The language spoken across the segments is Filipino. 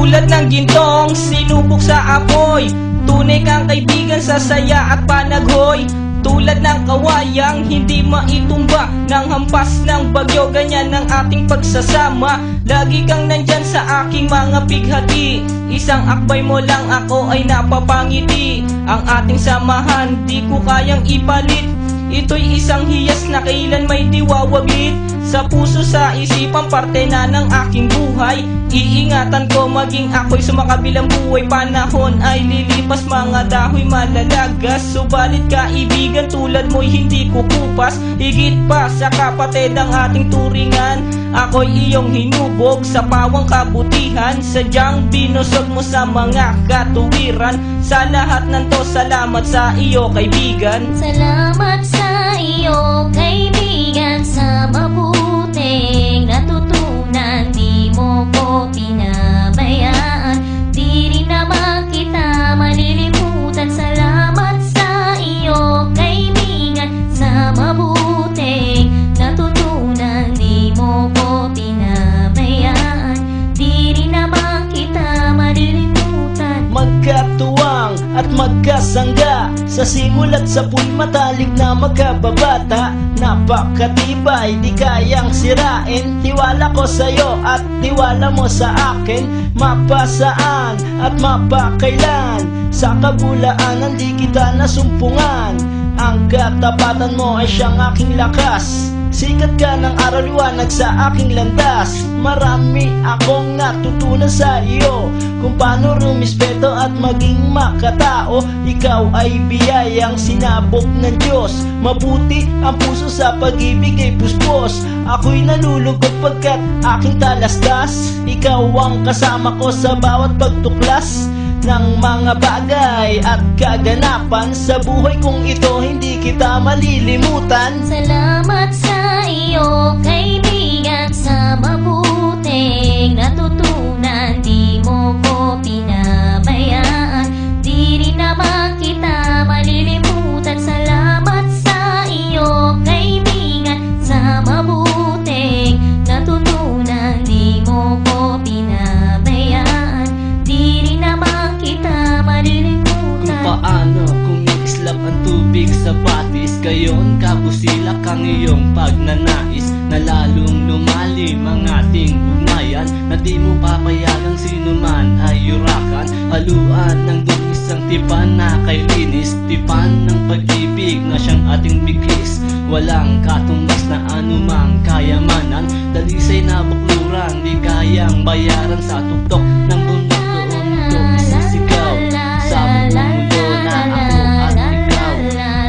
Tulad ng gintong sinubok sa apoy, tunay kang kaibigan sa saya at panaghoy. Tulad ng kawayang hindi maitumba ng hampas ng bagyo, ganyan ang ating pagsasama. Lagi kang nandyan sa aking mga bighati, isang akbay mo lang ako ay napapangiti. Ang ating samahan di ko kayang ipalit, ito'y isang hiyas na kailan may diwawaglit. Sa puso, sa isipan, parte na ng aking buhay. Iingatan ko maging ako'y sumakabilang buhay. Panahon ay lilipas, mga dahoy malalagas. Subalit kaibigan tulad mo'y hindi kukupas. Higit pa sa kapatid ang ating turingan, ako'y iyong hinubog sa pawang kabutihan. Sadyang binusog mo sa mga katuwiran. Sa lahat ng to, salamat sa iyo kaibigan. Salamat sa iyo kaibigan, sa mabuting natutunan. Di mo ko pinabayaan, di rin naman kita malilimutan. Salamat sa iyo kaibigan, sa mabuting natutunan. Di mo ko pinabayaan, di rin naman kita malilimutan. Magkatuwang at magkasangga, sa simula't sa puy matalik na magkababata. Napakatibay, di kayang sirain. Tiwala ko sa'yo at tiwala mo sa akin. Mapasaan at mapakailan, sa kabulaanan di kita nasumpungan. Ang katapatan mo ay siyang aking lakas. Sikat ka ng araw, liwanag sa aking landas. Marami akong natutunan sa iyo, kung paano rumispeto at maging makatao. Ikaw ay biyayang sinabok ng Diyos. Mabuti ang puso, sa pag-ibig ay puspos. Ako'y nalulugod pagkat aking talastas. Ikaw ang kasama ko sa bawat pagtuklas ng mga bagay at kaganapan. Sa buhay kong ito hindi kita malilimutan. Salamat sa iyo kaibigan, sa mabuting natutunan. Di mo ko pinabayaan, di rin naman kita malilimutan. Salamat sa iyo kaibigan, sa mabuting natutunan. Di mo ko pinabayaan, di rin naman kita malilimutan. Kung paano kumikislap ang tubig sa batis, gayon kabusilak ang iyong pagnanais, na lalong lumalim ang ating ugnayan. Na di mo papayagang sino man ay yurakan, haluan ng dungis ang tipan na kay linis. Tipan ng pag-ibig na siyang ating bigis, walang katumbas na anumang kayamanan. Dalisay na bukluran, di kayang bayaran. Sa tuktok ng bundok doon ko isisigaw, sa mundo na ako at ikaw.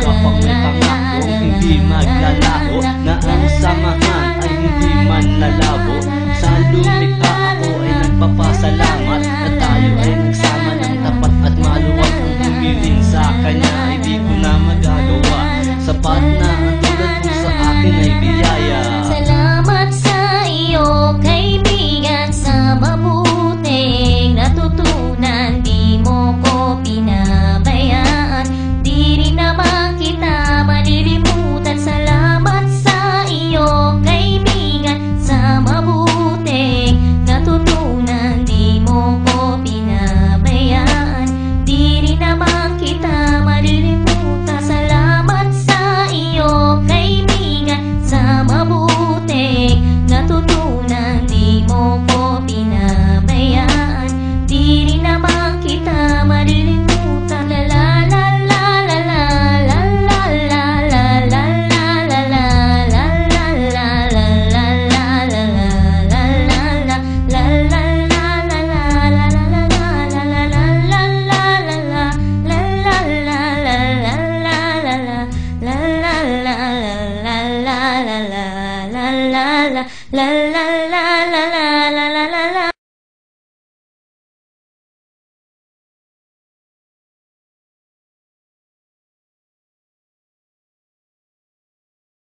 Kapag may pangakong hindi maglalaho, na ang samahan ay hindi man lalabo. Sa lumikha